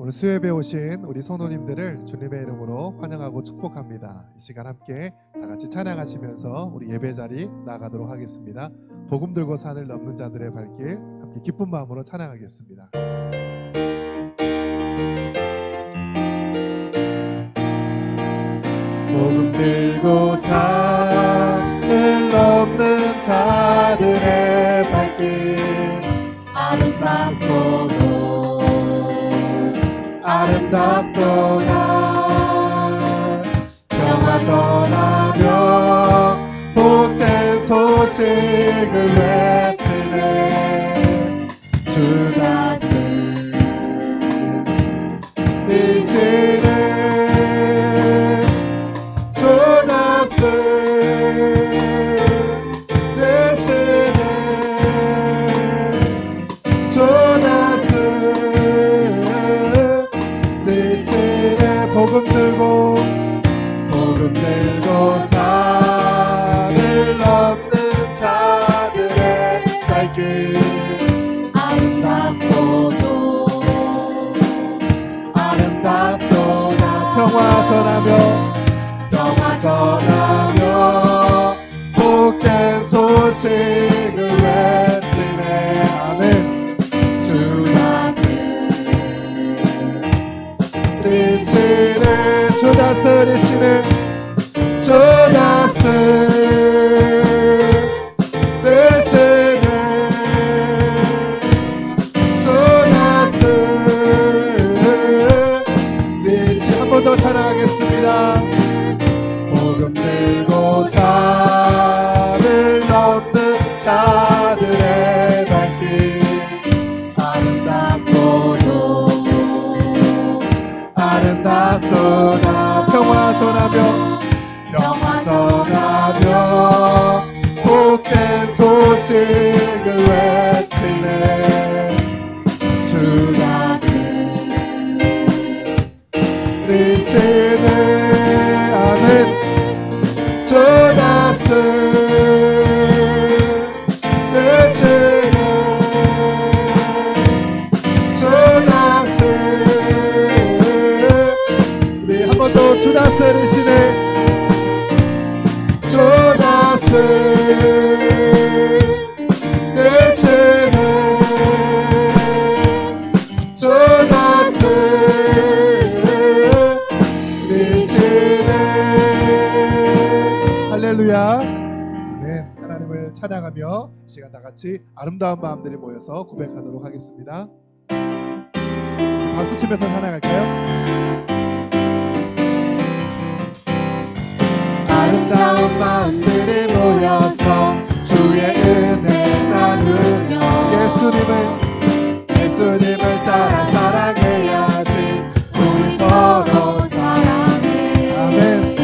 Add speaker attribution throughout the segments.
Speaker 1: 오늘 수요예배 오신 우리 성도님들을 주님의 이름으로 환영하고 축복합니다. 이 시간 함께 다 같이 찬양하시면서 우리 예배 자리 나가도록 하겠습니다. 복음 들고 산을 넘는 자들의 발길, 함께 기쁜 마음으로 찬양하겠습니다. 복음 들고 산을 넘는 자들의 발길, 아름답도다. 평화 전하며 복된 소식을 외치네. 주 다스리시네. 주 다스리시네. 주 다스리시네. 복음 들고 산을 넘는 자들의 발길, 아름답도다. 평화 전하며 복된 소식을 외치네. 아멘. 주 다스리시네. 주 다스리시네. 주 다스리시네. 주 다스리시네. 한 번 더 찬양하겠습니다. 복음 들고 산을 넘는 자들의 발길, 아름답도다. 평화 전하며 복된 소식을 외치네. 주 다스리시네. 아멘. 주 다스리시네. 주 다스리시네. 한 번 더. 주 다스리시네. 주 다스리시네. 주 다스리시네. 할렐루야. 아멘. 하나님을 찬양하며 시간 다 같이 아름다운 마음들이 모여서 고백하도록 하겠습니다. 박수 치면서 찬양할까요? 아름다운 마음들이 모여서 주의 은혜 나누며 예수님을 따라 사랑해야지. 우리 서로 사랑해. 아멘.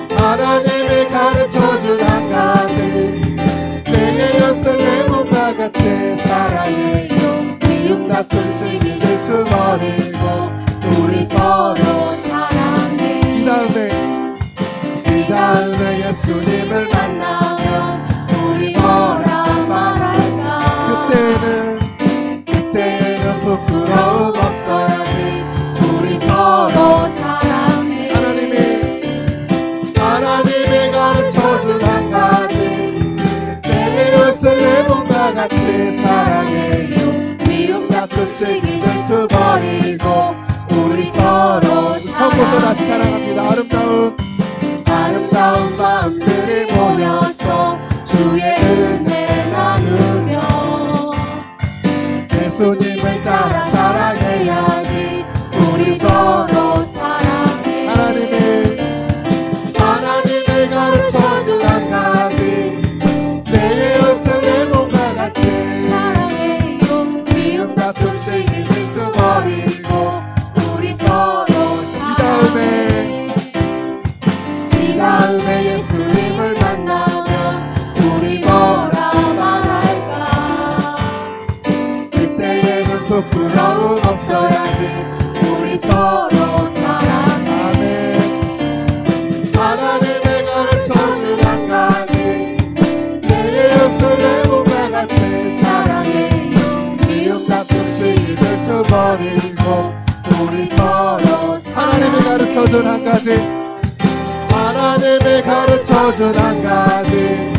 Speaker 1: 하나님이 가르쳐준 한 가지, 내게 였을 내 몸과 같이 사랑해요. 미움 다툼 시기 들투버리고 우리 서로 사랑해. 이 다음에 예수님을 만나면 우리 뭐라 말할까? 그때는 부끄러움 없어야지. 우리 서로 사랑해. 하나님이 가르쳐준 한 가지, 내게 였을 내 몸과 같이 사랑해요. 미움 다툼 시기 들투버리고 우리 서로 처음부터 다시 찬양합니다. 아름다운 마음들이 모여서 주의 은혜 나누며 예수님을 따라 사랑해야지. 우리 서로 사랑해. 하나님을 가르쳐준 한 가지, 내게 였을 내 몸과 같이 사랑해요. 미움 다툼 시기 들투버리고 우리 서로 사랑해. 같이 하나님이 가르쳐준 한 가지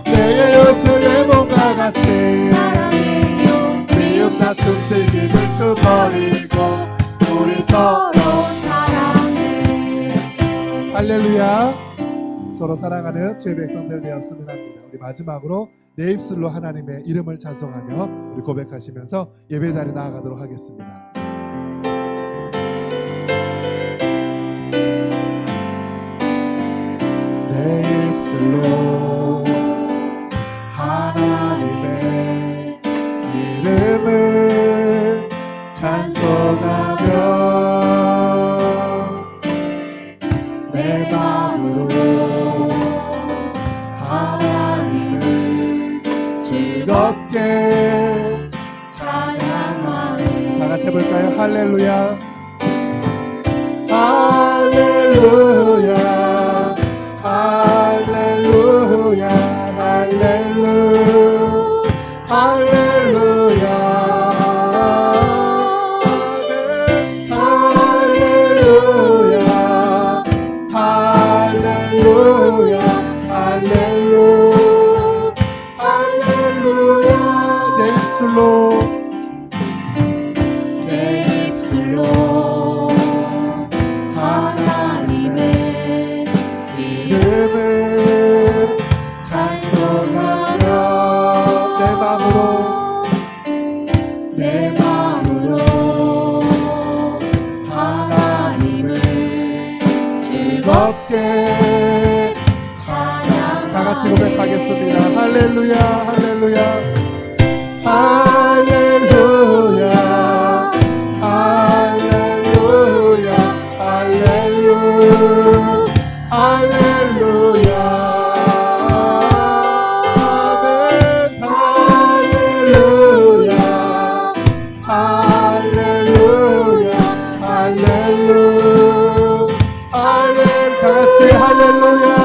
Speaker 1: 내 이웃을 내 몸과 같이
Speaker 2: 사랑해요.
Speaker 1: 미움 다툼 시기 들투버리고 우리 서로
Speaker 2: 사랑해.
Speaker 1: 할렐루야. 서로 사랑하는 주의 백성들 되었으면 합니다. 우리 마지막으로 내 입술로 하나님의 이름을 찬송하며 우리 고백하시면서 예배 자리 나아가도록 하겠습니다. 내 입술로 하나님의 이름을 찬송하며 내 마음으로 하나님을 즐겁게
Speaker 2: 찬양하네.
Speaker 1: 다 같이 해볼까요? 할렐루야 할렐루야 할렐루야 할렐루야 할렐루야 할렐루야 할렐루야 할렐루야 내 입술로
Speaker 2: 내 입술로 하나님의
Speaker 1: 이름을 찬송하며 내 마음으로
Speaker 2: 하나님을
Speaker 1: 즐겁게
Speaker 2: 찬양하네.
Speaker 1: 다 같이 고백하겠습니다. 할렐루야 할렐루야 할렐루야 할렐루야 할렐루야 할렐루야 할렐루야 할렐루야 할렐루야 다 같이 할렐루야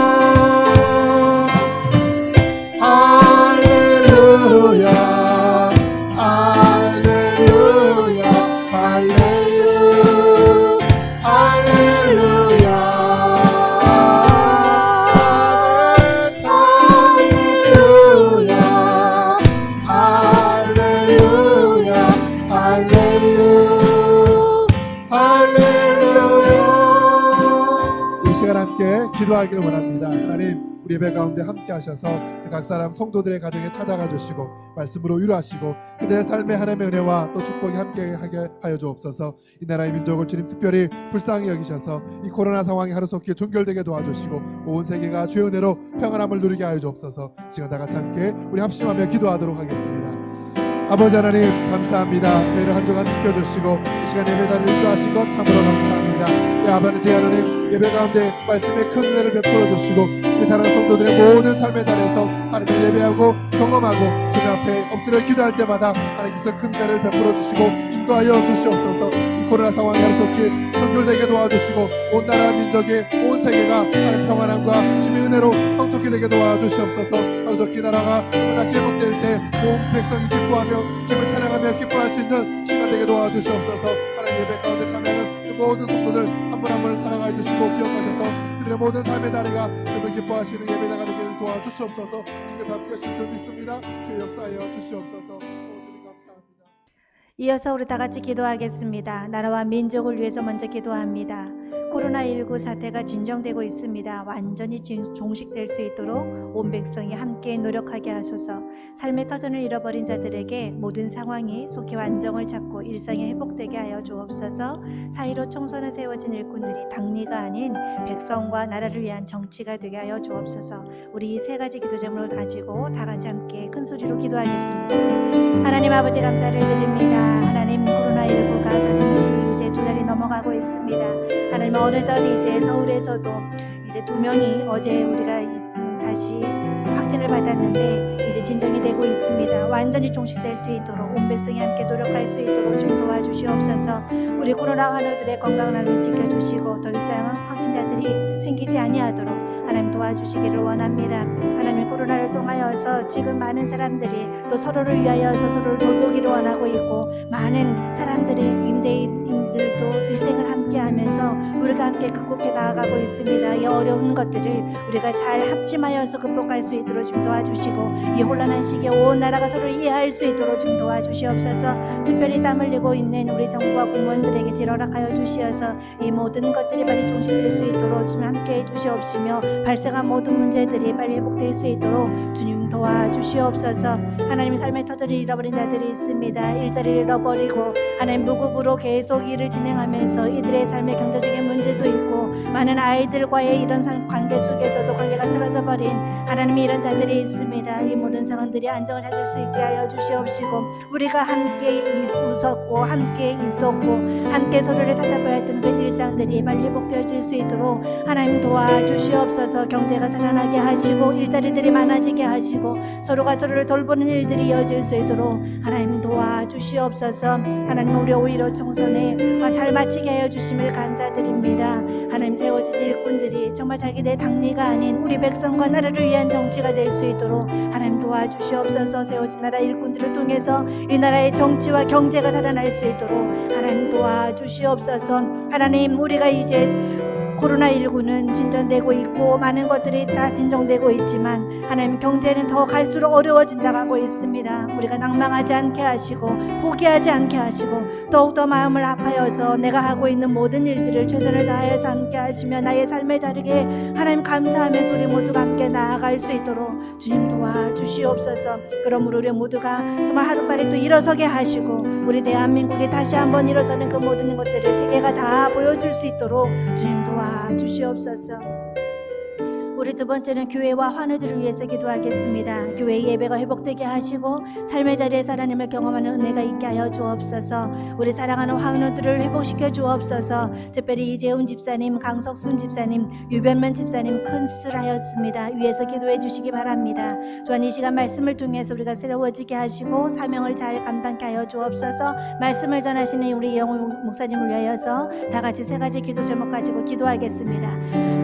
Speaker 1: 할렐루야 할렐루야 할렐루야 할렐루야 할렐루야 할렐루야 이 시간 함께 기도하기를 원합니다. 하나님 우리 예배 가운데 함께 하셔서 각 사람 성도들의 가정에 찾아가 주시고 말씀으로 위로하시고 그들의 삶의 하나님의 은혜와 또 축복이 함께 하게 하여 주옵소서. 이 나라의 민족을 주님 특별히 불쌍히 여기셔서 이 코로나 상황이 하루속히 종결되게 도와주시고 온 세계가 주의 은혜로 평안함을 누리게 하여 주옵소서. 지금 다 같이 함께 우리 합심하며 기도하도록 하겠습니다. 아버지 하나님 감사합니다. 저희를 한 주간 지켜주시고 이 시간 예배자를 인도하신 것 참으로 감사합니다. 아버지 하나님 예배 가운데 말씀의 큰 은혜를 베풀어 주시고 이 사랑하는 성도들의 모든 삶의 자리에서 하나님을 예배하고 경험하고 주님 앞에 엎드려 기도할 때마다 하나님께서 큰 은혜를 베풀어 주시고 인도하여 주시옵소서. 이 코로나 상황이 하루속히 종결되게 도와주시고 온 나라 민족의 온 세계가 하나님 평안함과 주님의 은혜로 형통케 되게 도와주시옵소서. 하루속히 나라가 다시 회복될 때 온 백성이 기뻐하며 주님을 찬양하며 기뻐할 수 있는 시간 되게 도와주시옵소서. 하나님 예배 가운데 참여하는 그 모든 성도들 한 분 한 분을 사랑하여 주시고 기억하셔서 그들의 모든 삶의 자리가 주님을 기뻐하시는 예배자가 되게 도와주시옵소서. 주께서 함께 하실 줄 믿습니다. 주의 역사하여 주시옵소서. 주님 감사합니다.
Speaker 2: 이어서 우리 다 같이 기도하겠습니다. 나라와 민족을 위해서 먼저 기도합니다. 코로나19 사태가 진정되고 있습니다. 완전히 종식될 수 있도록 온 백성이 함께 노력하게 하소서. 삶의 터전을 잃어버린 자들에게 모든 상황이 속히 완정을 찾고 일상이 회복되게 하여 주옵소서. 사이로 총선에 세워진 일꾼들이 당리가 아닌 백성과 나라를 위한 정치가 되게 하여 주옵소서. 우리 이 세 가지 기도 제목을 가지고 다 같이 함께 큰 소리로 기도하겠습니다. 하나님 아버지 감사를 드립니다. 하나님 코로나19가 터진 지 이제 2달이 넘어가고 있습니다. 하나님 어느덧 이제 서울에서도 이제 2명이 어제 우리가 다시 확진을 받았는데 이제 진정이 되고 있습니다. 완전히 종식될 수 있도록 온 백성이 함께 노력할 수 있도록 좀 도와주시옵소서. 우리 코로나 환우들의 건강을 하나님 지켜주시고 더 이상 확진자들이 생기지 아니하도록 하나님 도와주시기를 원합니다. 하나님 코로나를 통하여서 지금 많은 사람들이 또 서로를 위하여서 서로를 돌보기를 원하고 있고 많은 사람들이 임대인 어려움들도 희생을 함께하면서 우리가 함께 극복해 나아가고 있습니다. 이 어려운 것들을 우리가 잘 합심하여서 극복할 수 있도록 좀 도와주시고 이 혼란한 시기에 온 나라가 서로 이해할 수 있도록 좀 도와주시옵소서. 특별히 땀 흘리고 있는 우리 정부와 공무원들에게 지러락하여 주시어서 이 모든 것들이 빨리 종식될 수 있도록 좀 함께해 주시옵시며 발생한 모든 문제들이 빨리 회복될 수 있도록 주님 도와주시옵소서. 하나님 삶의 터전을 잃어버린 자들이 있습니다. 일자리를 잃어버리고 하나님 무급으로 계속 일을 진행하면서 이들의 삶의 경제적인 문제도 있고 많은 아이들과의 이런 관계 속에서도 관계가 틀어져 버린 하나님이 이런 자들이 있습니다. 이 모든 상황들이 안정을 찾을 수 있게 하여 주시옵시고 우리가 함께 웃었고 함께 있었고 함께 서로를 찾아봐야 했던 그 일상들이 빨리 회복되어질 수 있도록 하나님 도와주시옵소서. 경제가 살아나게 하시고 일자리들이 많아지게 하시고 서로가 서로를 돌보는 일들이 이어질 수 있도록 하나님 도와주시옵소서. 하나님 우리 오히려 총선에 잘 마치게 하여 주심을 감사드립니다. 하나님 세워진 일꾼들이 정말 자기네 당리가 아닌 우리 백성과 나라를 위한 정치가 될 수 있도록 하나님 도와주시옵소서. 세워진 나라 일꾼들을 통해서 이 나라의 정치와 경제가 살아날 수 있도록 하나님 도와주시옵소서. 하나님 우리가 이제 코로나19는 진전되고 있고 많은 것들이 다 진정되고 있지만 하나님 경제는 더 갈수록 어려워진다고 하고 있습니다. 우리가 낭망하지 않게 하시고 포기하지 않게 하시고 더욱더 마음을 합하여서 내가 하고 있는 모든 일들을 최선을 다해서 함께 하시며 나의 삶의 자리에 하나님 감사하면서 우리 모두가 함께 나아갈 수 있도록 주님 도와주시옵소서. 그러므로 우리 모두가 정말 하루빨리 또 일어서게 하시고 우리 대한민국이 다시 한번 일어서는 그 모든 것들을 세계가 다 보여줄 수 있도록 주님 도와주시옵소서. 우리 두 번째는 교회와 환우들을 위해서 기도하겠습니다. 교회 예배가 회복되게 하시고 삶의 자리에서 하나님을 경험하는 은혜가 있게 하여 주옵소서. 우리 사랑하는 환우들을 회복시켜 주옵소서. 특별히 이재훈 집사님, 강석순 집사님, 유변만 집사님 큰 수술하였습니다. 위에서 기도해 주시기 바랍니다. 또한 이 시간 말씀을 통해서 우리가 새로워지게 하시고 사명을 잘 감당케 하여 주옵소서. 말씀을 전하시는 우리 영훈 목사님을 위하여서 다 같이 세 가지 기도 제목 가지고 기도하겠습니다.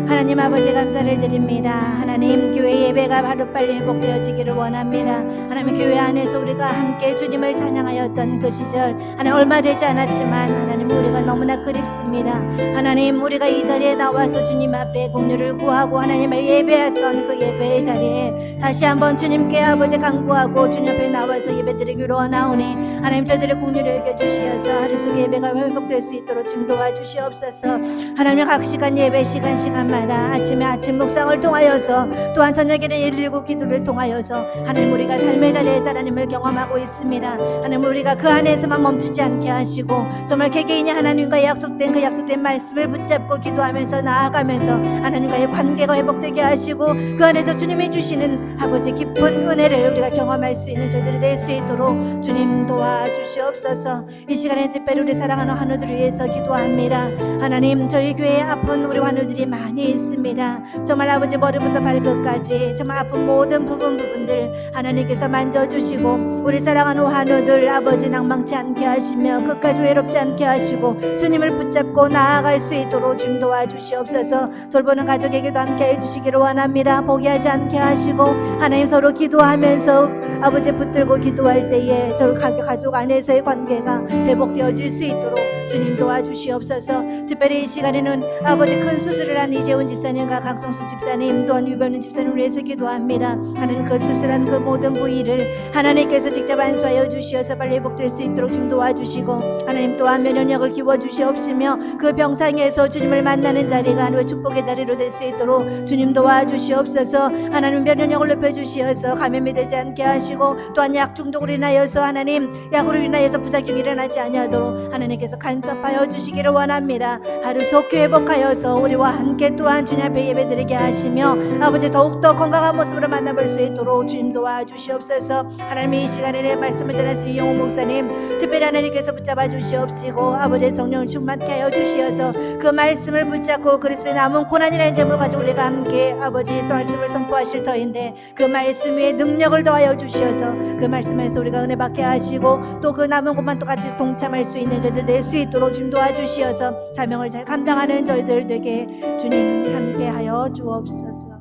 Speaker 2: 하나님 아버지 감사를 드립니다. 하나님 교회 예배가 하루빨리 회복되어지기를 원합니다. 하나님 교회 안에서 우리가 함께 주님을 찬양하였던 그 시절 하나님 얼마 되지 않았지만 하나님 우리가 너무나 그립습니다. 하나님 우리가 이 자리에 나와서 주님 앞에 공유를 구하고 하나님을 예배했던 그 예배의 자리에 다시 한번 주님께 아버지 간구하고 주님 앞에 나와서 예배드리기로 원하오니 하나님 저들의 공유를 여겨주시어서 하루 속 예배가 회복될 수 있도록 좀 도와주시옵소서. 하나님 각 시간 예배 시간마다 아침에 아침 묵상을 통하여서 또한 저녁에는 119 기도를 통하여서 하나님 우리가 삶의 자리에서 하나님을 경험하고 있습니다. 하나님 우리가 그 안에서만 멈추지 않게 하시고 정말 개개인이 하나님과 약속된 그 약속된 말씀을 붙잡고 기도하면서 나아가면서 하나님과의 관계가 회복되게 하시고 그 안에서 주님이 주시는 아버지 깊은 은혜를 우리가 경험할 수 있는 저희들이 될 수 있도록 주님 도와주시옵소서. 이 시간에 특별히 우리 사랑하는 환우들을 위해서 기도합니다. 하나님 저희 교회에 아픈 우리 환우들이 많이 있습니다. 정말 아버지 머리부터 발끝까지 정말 아픈 모든 부분들 하나님께서 만져주시고 우리 사랑하는 환우들 아버지 낭망치 않게 하시며 끝까지 외롭지 않게 하시고 주님을 붙잡고 나아갈 수 있도록 주님 도와주시옵소서. 돌보는 가족에게도 함께 해주시기를 원합니다. 포기하지 않게 하시고 하나님 서로 기도하면서 아버지 붙들고 기도할 때에 저 가족 안에서의 관계가 회복되어질 수 있도록 주님 도와주시옵소서. 특별히 이 시간에는 아버지 큰 수술을 한 이재훈 집사님과 강성수 집사님 또한 유변은 집사님을 위해서 기도합니다. 하나님 그 수술한 그 모든 부위를 하나님께서 직접 안수하여 주시어서 빨리 회복될 수 있도록 좀 도와주시고 하나님 또한 면역력을 키워주시옵시며 그 병상에서 주님을 만나는 자리가 하나님의 축복의 자리로 될 수 있도록 주님 도와주시옵소서. 하나님 면역력을 높여주시어서 감염이 되지 않게 하시고 또한 약 중독으로 인하여서 하나님 약으로 인하여서 부작용이 일어나지 아니하도록 하나님께서 간섭하여 주시기를 원합니다. 하루 속히 회복하여서 우리와 함께 또한 주님 앞에 예배드리게 하시며 아버지 더욱더 건강한 모습으로 만나볼 수 있도록 주님 도와주시옵소서. 하나님 이 시간에 내 말씀을 전하시는 이영호 목사님 특별히 하나님께서 붙잡아 주시옵시고 아버지의 성령을 충만케 하여 주시어서 그 말씀을 붙잡고 그리스도의 남은 고난이라는 제목을 가지고 우리가 함께 아버지의 말씀을 선포하실 터인데 그 말씀 위에 능력을 더하여 주시어서 그 말씀에서 우리가 은혜 받게 하시고 또 그 남은 것만 또 같이 동참할 수 있는 저희들 될 수 있도록 주님 도와주시어서 사명을 잘 감당하는 저희들 되게 주님 함께 하여 주옵소서.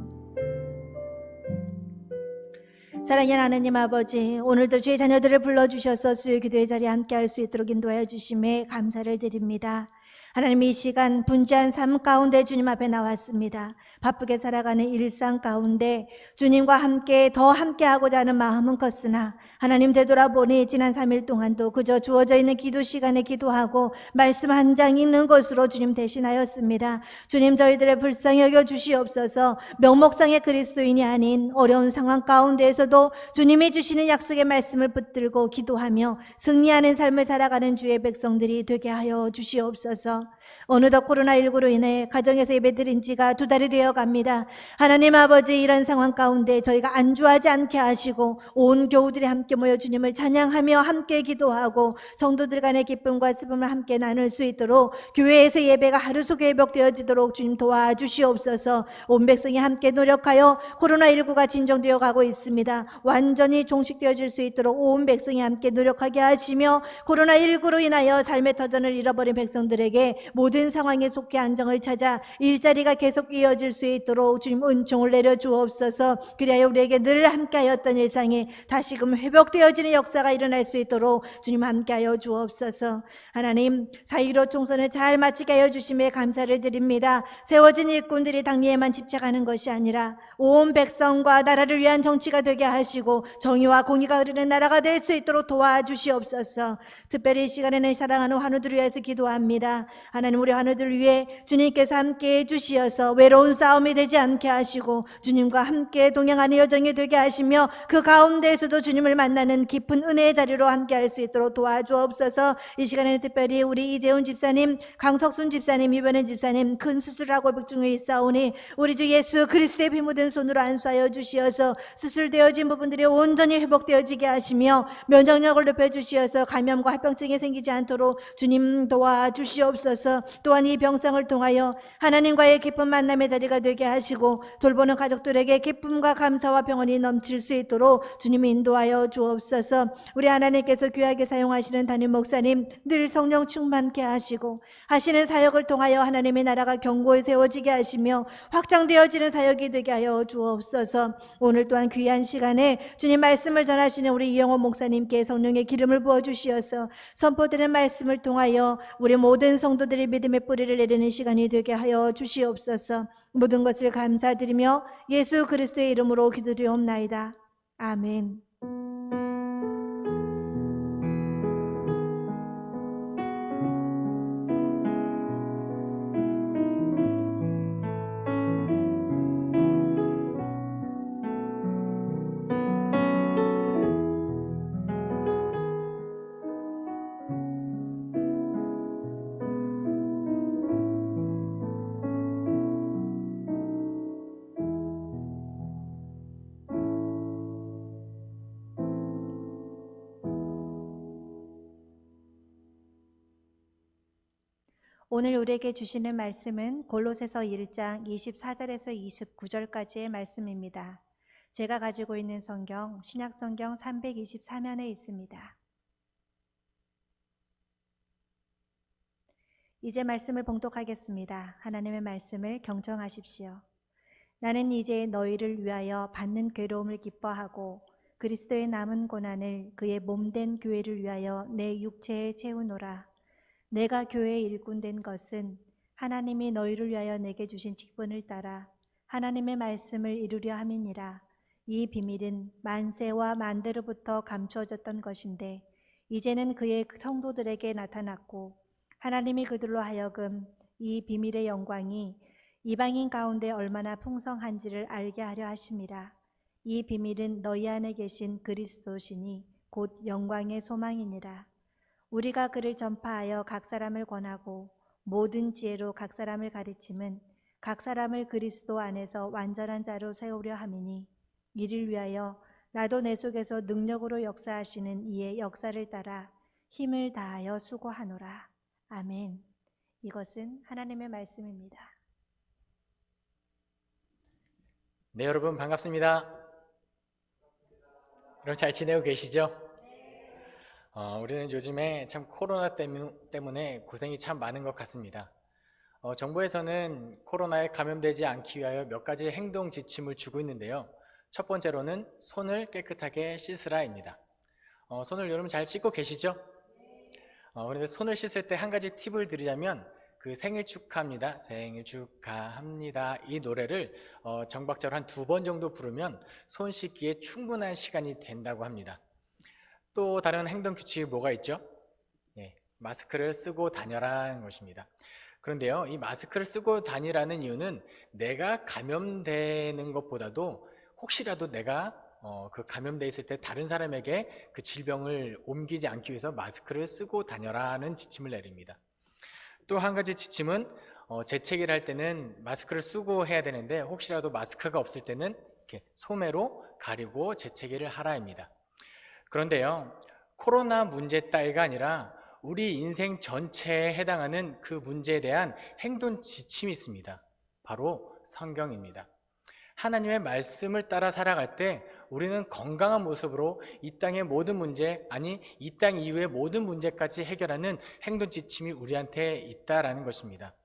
Speaker 2: 사랑의 하나님 아버지, 오늘도 주의 자녀들을 불러주셔서 수요 기도의 자리에 함께할 수 있도록 인도하여 주심에 감사를 드립니다. 하나님, 이 시간 분주한 삶 가운데 주님 앞에 나왔습니다. 바쁘게 살아가는 일상 가운데 주님과 함께 더 함께하고자 하는 마음은 컸으나 하나님, 되돌아보니 지난 3일 동안도 그저 주어져 있는 기도 시간에 기도하고 말씀 한 장 읽는 것으로 주님 대신하였습니다. 주님, 저희들의 불쌍히 여겨 주시옵소서. 명목상의 그리스도인이 아닌 어려운 상황 가운데에서도 주님이 주시는 약속의 말씀을 붙들고 기도하며 승리하는 삶을 살아가는 주의 백성들이 되게 하여 주시옵소서. 어느덧 코로나19로 인해 가정에서 예배드린 지가 2달이 되어 갑니다. 하나님 아버지, 이런 상황 가운데 저희가 안주하지 않게 하시고 온 교우들이 함께 모여 주님을 찬양하며 함께 기도하고 성도들 간의 기쁨과 슬픔을 함께 나눌 수 있도록 교회에서 예배가 하루속에 회복되어지도록 주님 도와주시옵소서. 온 백성이 함께 노력하여 코로나19가 진정되어 가고 있습니다. 완전히 종식되어질 수 있도록 온 백성이 함께 노력하게 하시며 코로나19로 인하여 삶의 터전을 잃어버린 백성들에게 모든 상황에 속히 안정을 찾아 일자리가 계속 이어질 수 있도록 주님 은총을 내려 주옵소서. 그리하여 우리에게 늘 함께하였던 일상이 다시금 회복되어지는 역사가 일어날 수 있도록 주님 함께하여 주옵소서. 하나님, 4.15 총선을 잘 마치게 하여 주심에 감사를 드립니다. 세워진 일꾼들이 당리에만 집착하는 것이 아니라 온 백성과 나라를 위한 정치가 되게 하시고 정의와 공의가 흐르는 나라가 될 수 있도록 도와주시옵소서. 특별히 이 시간에는 사랑하는 환우들을 위해서 기도합니다. 하나님, 우리 환우들을 위해 주님께서 함께 해주시어서 외로운 싸움이 되지 않게 하시고 주님과 함께 동행하는 여정이 되게 하시며 그 가운데에서도 주님을 만나는 깊은 은혜의 자리로 함께 할 수 있도록 도와주옵소서. 이 시간에는 특별히 우리 이재훈 집사님, 강석순 집사님, 이변혜 집사님 큰 수술하고 회복 중에 있사오니 우리 주 예수 그리스도의 피 묻은 손으로 안수하여 주시어서 수술되어진 부분들이 온전히 회복되어지게 하시며 면역력을 높여주시어서 감염과 합병증이 생기지 않도록 주님 도와주시옵소서. 또한 이 병상을 통하여 하나님과의 기쁜 만남의 자리가 되게 하시고 돌보는 가족들에게 기쁨과 감사와 평안이 넘칠 수 있도록 주님이 인도하여 주옵소서. 우리 하나님께서 귀하게 사용하시는 담임 목사님 늘 성령 충만케 하시고 하시는 사역을 통하여 하나님의 나라가 견고히 세워지게 하시며 확장되어지는 사역이 되게 하여 주옵소서. 오늘 또한 귀한 시간에 주님 말씀을 전하시는 우리 이영호 목사님께 성령의 기름을 부어주시어서 선포되는 말씀을 통하여 우리 모든 성도들이 믿음의 뿌리를 내리는 시간이 되게 하여 주시옵소서. 모든 것을 감사드리며 예수 그리스도의 이름으로 기도드리옵나이다. 아멘. 오늘 우리에게 주시는 말씀은 골로새서 1장 24절에서 29절까지의 말씀입니다. 제가 가지고 있는 성경 신약성경 324면에 있습니다. 이제 말씀을 봉독하겠습니다. 하나님의 말씀을 경청하십시오. 나는 이제 너희를 위하여 받는 괴로움을 기뻐하고 그리스도의 남은 고난을 그의 몸된 교회를 위하여 내 육체에 채우노라. 내가 교회의 일꾼 된 것은 하나님이 너희를 위하여 내게 주신 직분을 따라 하나님의 말씀을 이루려 함이니라. 이 비밀은 만세와 만대로부터 감추어졌던 것인데 이제는 그의 성도들에게 나타났고 하나님이 그들로 하여금 이 비밀의 영광이 이방인 가운데 얼마나 풍성한지를 알게 하려 하심이라. 이 비밀은 너희 안에 계신 그리스도시니 곧 영광의 소망이니라. 우리가 그를 전파하여 각 사람을 권하고 모든 지혜로 각 사람을 가르침은 각 사람을 그리스도 안에서 완전한 자로 세우려 함이니 이를 위하여 나도 내 속에서 능력으로 역사하시는 이의 역사를 따라 힘을 다하여 수고하노라. 아멘. 이것은 하나님의 말씀입니다.
Speaker 3: 네, 여러분 반갑습니다. 여러분 잘 지내고 계시죠? 우리는 요즘에 참 코로나 때문에 고생이 참 많은 것 같습니다. 정부에서는 코로나에 감염되지 않기 위하여 몇 가지 행동 지침을 주고 있는데요. 첫 번째로는 손을 깨끗하게 씻으라입니다. 손을 여러분 잘 씻고 계시죠? 그런데 손을 씻을 때 한 가지 팁을 드리자면 그 생일 축하합니다, 생일 축하합니다 이 노래를 정박자로 한 2번 정도 부르면 손 씻기에 충분한 시간이 된다고 합니다. 또 다른 행동 규칙이 뭐가 있죠? 네, 마스크를 쓰고 다녀라는 것입니다. 그런데요, 이 마스크를 쓰고 다니라는 이유는 내가 감염되는 것보다도 혹시라도 내가 그 감염돼 있을 때 다른 사람에게 그 질병을 옮기지 않기 위해서 마스크를 쓰고 다녀라는 지침을 내립니다. 또 한 가지 지침은 재채기를 할 때는 마스크를 쓰고 해야 되는데 혹시라도 마스크가 없을 때는 이렇게 소매로 가리고 재채기를 하라입니다. 그런데요, 코로나 문제 따위가 아니라 우리 인생 전체에 해당하는 그 문제에 대한 행동 지침이 있습니다. 바로 성경입니다. 하나님의 말씀을 따라 살아갈 때 우리는 건강한 모습으로 이 땅의 모든 문제, 아니 이 땅 이후의 모든 문제까지 해결하는 행동 지침이 우리한테 있다라는 것입니다.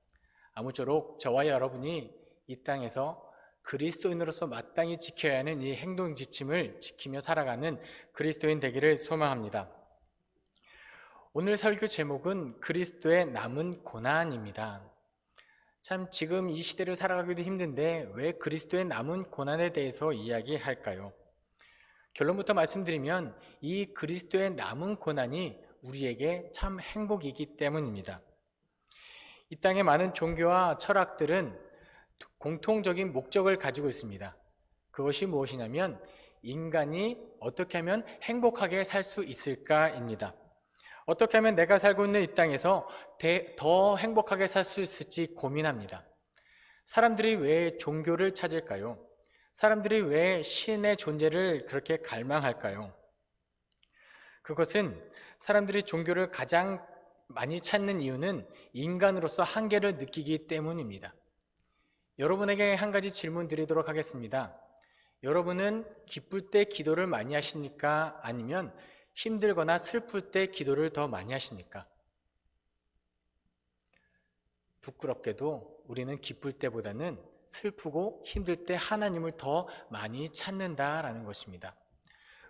Speaker 3: 아무쪼록 저와 여러분이 이 땅에서 그리스도인으로서 마땅히 지켜야 하는 이 행동 지침을 지키며 살아가는 그리스도인 되기를 소망합니다. 오늘 설교 제목은 그리스도의 남은 고난입니다. 참 지금 이 시대를 살아가기도 힘든데 왜 그리스도의 남은 고난에 대해서 이야기할까요? 결론부터 말씀드리면 이 그리스도의 남은 고난이 우리에게 참 행복이기 때문입니다. 이 땅의 많은 종교와 철학들은 공통적인 목적을 가지고 있습니다. 그것이 무엇이냐면 인간이 어떻게 하면 행복하게 살 수 있을까입니다. 어떻게 하면 내가 살고 있는 이 땅에서 더 행복하게 살 수 있을지 고민합니다. 사람들이 왜 종교를 찾을까요? 사람들이 왜 신의 존재를 그렇게 갈망할까요? 그것은 사람들이 종교를 가장 많이 찾는 이유는 인간으로서 한계를 느끼기 때문입니다. 여러분에게 한 가지 질문 드리도록 하겠습니다. 여러분은 기쁠 때 기도를 많이 하십니까? 아니면 힘들거나 슬플 때 기도를 더 많이 하십니까? 부끄럽게도 우리는 기쁠 때보다는 슬프고 힘들 때 하나님을 더 많이 찾는다라는 것입니다.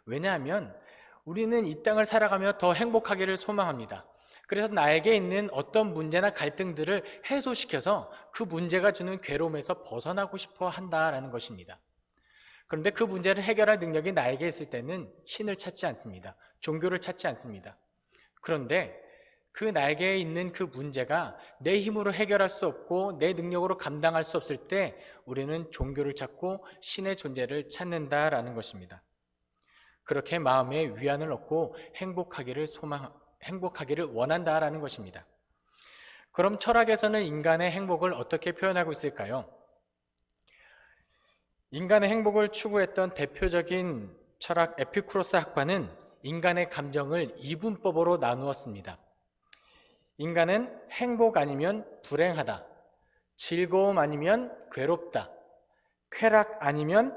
Speaker 3: 왜냐하면 우리는 이 땅을 살아가며 더 행복하기를 소망합니다. 그래서 나에게 있는 어떤 문제나 갈등들을 해소시켜서 그 문제가 주는 괴로움에서 벗어나고 싶어 한다라는 것입니다. 그런데 그 문제를 해결할 능력이 나에게 있을 때는 신을 찾지 않습니다. 종교를 찾지 않습니다. 그런데 그 나에게 있는 그 문제가 내 힘으로 해결할 수 없고 내 능력으로 감당할 수 없을 때 우리는 종교를 찾고 신의 존재를 찾는다라는 것입니다. 그렇게 마음의 위안을 얻고 행복하기를 원한다라는 것입니다. 그럼 철학에서는 인간의 행복을 어떻게 표현하고 있을까요? 인간의 행복을 추구했던 대표적인 철학 에피쿠로스 학파는 인간의 감정을 이분법으로 나누었습니다. 인간은 행복 아니면 불행하다, 즐거움 아니면 괴롭다, 쾌락 아니면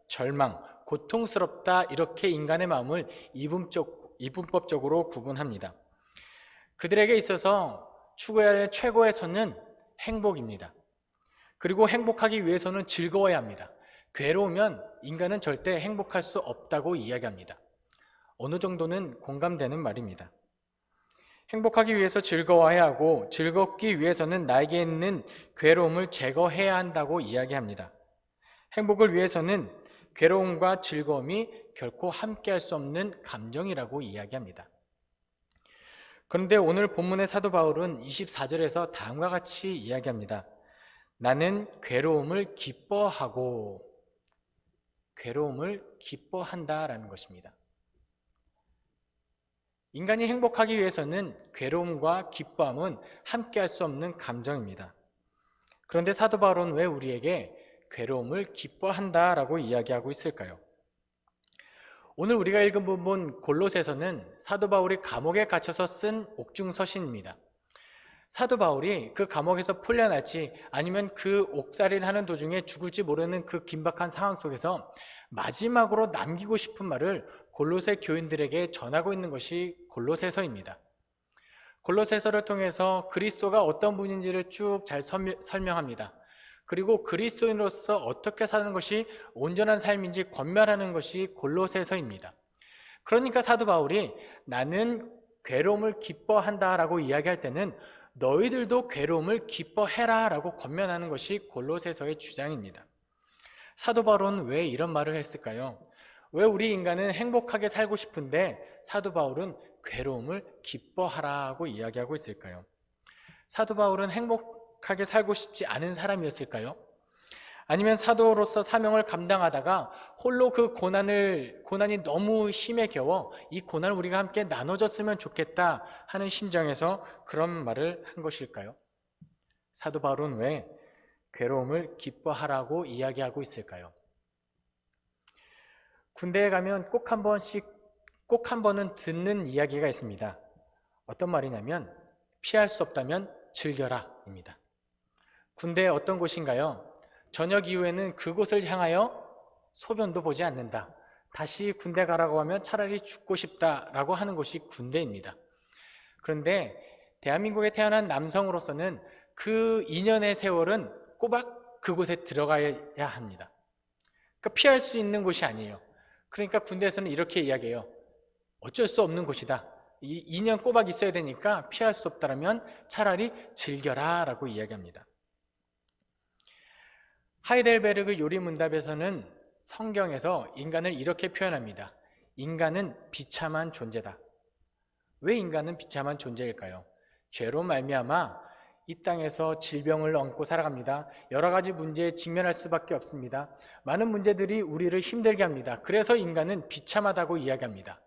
Speaker 3: 절망, 고통스럽다, 이렇게 인간의 마음을 이분법적으로 구분합니다. 그들에게 있어서 추구해야 할 최고의 선은 행복입니다. 그리고 행복하기 위해서는 즐거워야 합니다. 괴로우면 인간은 절대 행복할 수 없다고 이야기합니다. 어느 정도는 공감되는 말입니다. 행복하기 위해서 즐거워해야 하고 즐겁기 위해서는 나에게 있는 괴로움을 제거해야 한다고 이야기합니다. 행복을 위해서는 괴로움과 즐거움이 결코 함께할 수 없는 감정이라고 이야기합니다. 그런데 오늘 본문의 사도 바울은 24절에서 다음과 같이 이야기합니다. 나는 괴로움을 기뻐한다라는 것입니다. 인간이 행복하기 위해서는 괴로움과 기뻐함은 함께할 수 없는 감정입니다. 그런데 사도 바울은 왜 우리에게 괴로움을 기뻐한다라고 이야기하고 있을까요? 오늘 우리가 읽은 부분 골로새서는 사도 바울이 감옥에 갇혀서 쓴 옥중서신입니다. 사도 바울이 그 감옥에서 풀려날지 아니면 그 옥살이를 하는 도중에 죽을지 모르는 그 긴박한 상황 속에서 마지막으로 남기고 싶은 말을 골로새 교인들에게 전하고 있는 것이 골로새서입니다. 골로새서를 통해서 그리스도가 어떤 분인지를 쭉 잘 설명합니다. 그리고 그리스도인으로서 어떻게 사는 것이 온전한 삶인지 권면하는 것이 골로새서입니다. 그러니까 사도 바울이 나는 괴로움을 기뻐한다라고 이야기할 때는 너희들도 괴로움을 기뻐해라라고 권면하는 것이 골로새서의 주장입니다. 사도 바울은 왜 이런 말을 했을까요? 왜 우리 인간은 행복하게 살고 싶은데 사도 바울은 괴로움을 기뻐하라고 이야기하고 있을까요? 사도 바울은 행복하게 살고 싶지 않은 사람이었을까요? 아니면 사도로서 사명을 감당하다가 홀로 그 고난이 너무 심해 겨워 이 고난을 우리가 함께 나눠줬으면 좋겠다 하는 심정에서 그런 말을 한 것일까요? 사도 바울은 왜 괴로움을 기뻐하라고 이야기하고 있을까요? 군대에 가면 꼭 한 번은 듣는 이야기가 있습니다. 어떤 말이냐면 피할 수 없다면 즐겨라 입니다. 군대 어떤 곳인가요? 저녁 이후에는 그곳을 향하여 소변도 보지 않는다. 다시 군대 가라고 하면 차라리 죽고 싶다라고 하는 곳이 군대입니다. 그런데 대한민국에 태어난 남성으로서는 그 2년의 세월은 꼬박 그곳에 들어가야 합니다. 그러니까 피할 수 있는 곳이 아니에요. 그러니까 군대에서는 이렇게 이야기해요. 어쩔 수 없는 곳이다. 2년 꼬박 있어야 되니까 피할 수 없다면 차라리 즐겨라 라고 이야기합니다. 하이델베르그 요리문답에서는 성경에서 인간을 이렇게 표현합니다. 인간은 비참한 존재다. 왜 인간은 비참한 존재일까요? 죄로 말미암아 이 땅에서 질병을 얹고 살아갑니다. 여러 가지 문제에 직면할 수밖에 없습니다. 많은 문제들이 우리를 힘들게 합니다. 그래서 인간은 비참하다고 이야기합니다.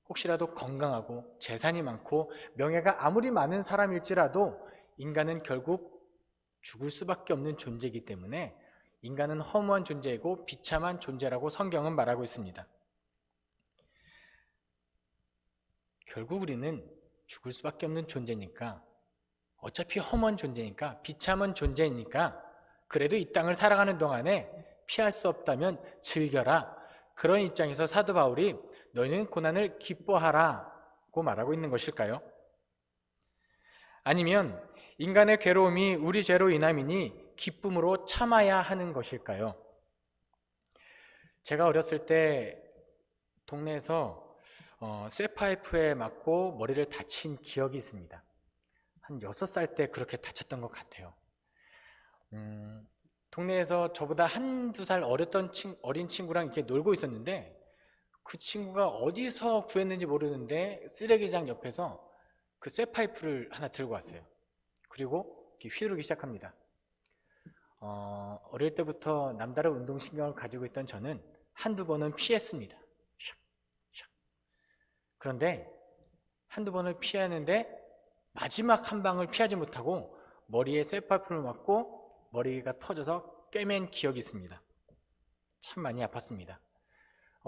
Speaker 3: 혹시라도 건강하고 재산이 많고 명예가 아무리 많은 사람일지라도 인간은 결국 죽을 수밖에 없는 존재이기 때문에 인간은 허무한 존재이고 비참한 존재라고 성경은 말하고 있습니다. 결국 우리는 죽을 수밖에 없는 존재니까, 어차피 허무한 존재니까, 비참한 존재이니까 그래도 이 땅을 살아가는 동안에 피할 수 없다면 즐겨라. 그런 입장에서 사도 바울이 너희는 고난을 기뻐하라고 말하고 있는 것일까요? 아니면 인간의 괴로움이 우리 죄로 인함이니 기쁨으로 참아야 하는 것일까요? 제가 어렸을 때 동네에서 쇠파이프에 맞고 머리를 다친 기억이 있습니다. 한 6살 때 그렇게 다쳤던 것 같아요. 동네에서 저보다 한두 살 어린 친구랑 이렇게 놀고 있었는데 그 친구가 어디서 구했는지 모르는데 쓰레기장 옆에서 그 쇠파이프를 하나 들고 왔어요. 그리고 이렇게 휘두르기 시작합니다. 어릴 때부터 남다른 운동신경을 가지고 있던 저는 한두 번은 피했습니다. 그런데 한두 번을 피하는데 마지막 한 방을 피하지 못하고 머리에 쇠파이프를 맞고 머리가 터져서 꿰맨 기억이 있습니다. 참 많이 아팠습니다.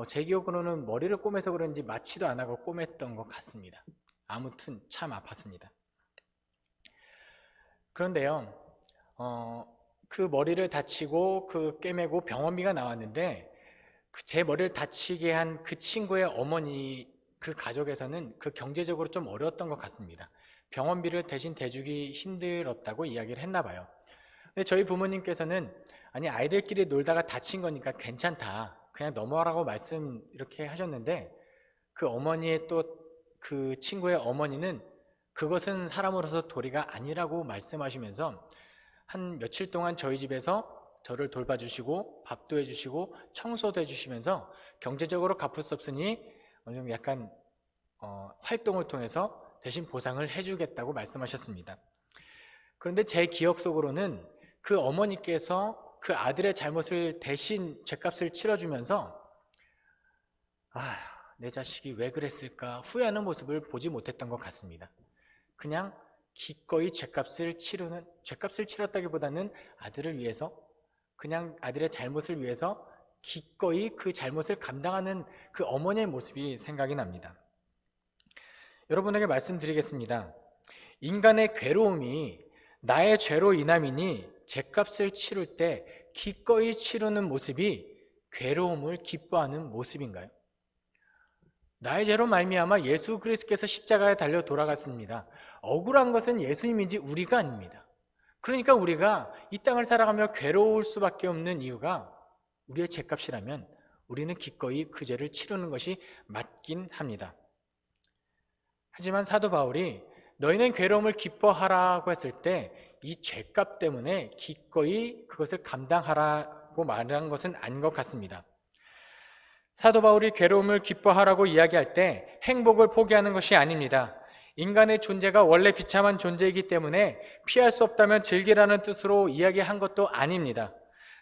Speaker 3: 제 기억으로는 머리를 꼬매서 그런지 맞지도 안 하고 꼬맸던 것 같습니다. 아무튼 참 아팠습니다. 그런데요, 그 머리를 다치고 그 꿰매고 병원비가 나왔는데 제 머리를 다치게 한 그 친구의 어머니, 그 가족에서는 그 경제적으로 좀 어려웠던 것 같습니다. 병원비를 대신 대주기 힘들었다고 이야기를 했나 봐요. 근데 저희 부모님께서는 아니 아이들끼리 놀다가 다친 거니까 괜찮다, 그냥 넘어가라고 말씀 이렇게 하셨는데 그 어머니의 또 그 친구의 어머니는 그것은 사람으로서 도리가 아니라고 말씀하시면서 한 며칠 동안 저희 집에서 저를 돌봐주시고 밥도 해주시고 청소도 해주시면서 경제적으로 갚을 수 없으니 어느 정도 약간 활동을 통해서 대신 보상을 해주겠다고 말씀하셨습니다. 그런데 제 기억 속으로는 그 어머니께서 그 아들의 잘못을 대신 죗값을 치러주면서 내 자식이 왜 그랬을까 후회하는 모습을 보지 못했던 것 같습니다. 그냥 기꺼이 죗값을 치렀다기보다는 아들을 위해서, 그냥 아들의 잘못을 위해서 기꺼이 그 잘못을 감당하는 그 어머니의 모습이 생각이 납니다. 여러분에게 말씀드리겠습니다. 인간의 괴로움이 나의 죄로 인함이니 죗값을 치를 때 기꺼이 치르는 모습이 괴로움을 기뻐하는 모습인가요? 나의 죄로 말미암아 예수 그리스도께서 십자가에 달려 돌아갔습니다. 억울한 것은 예수님이지 우리가 아닙니다. 그러니까 우리가 이 땅을 살아가며 괴로울 수밖에 없는 이유가 우리의 죄값이라면 우리는 기꺼이 그 죄를 치르는 것이 맞긴 합니다. 하지만 사도 바울이 너희는 괴로움을 기뻐하라고 했을 때 이 죄값 때문에 기꺼이 그것을 감당하라고 말한 것은 아닌 것 같습니다. 사도 바울이 괴로움을 기뻐하라고 이야기할 때 행복을 포기하는 것이 아닙니다. 인간의 존재가 원래 비참한 존재이기 때문에 피할 수 없다면 즐기라는 뜻으로 이야기한 것도 아닙니다.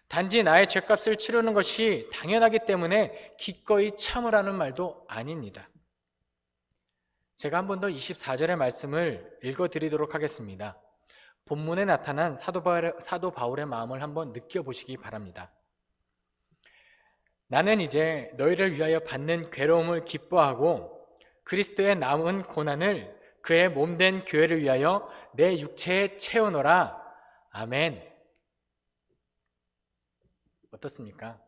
Speaker 3: 단지 나의 죄값을 치르는 것이 당연하기 때문에 기꺼이 참으라는 말도 아닙니다. 제가 한 번 더 24절의 말씀을 읽어드리도록 하겠습니다. 본문에 나타난 사도 바울의 마음을 한번 느껴보시기 바랍니다. 나는 이제 너희를 위하여 받는 괴로움을 기뻐하고 그리스도의 남은 고난을 그의 몸된 교회를 위하여 내 육체에 채우노라. 아멘. 어떻습니까?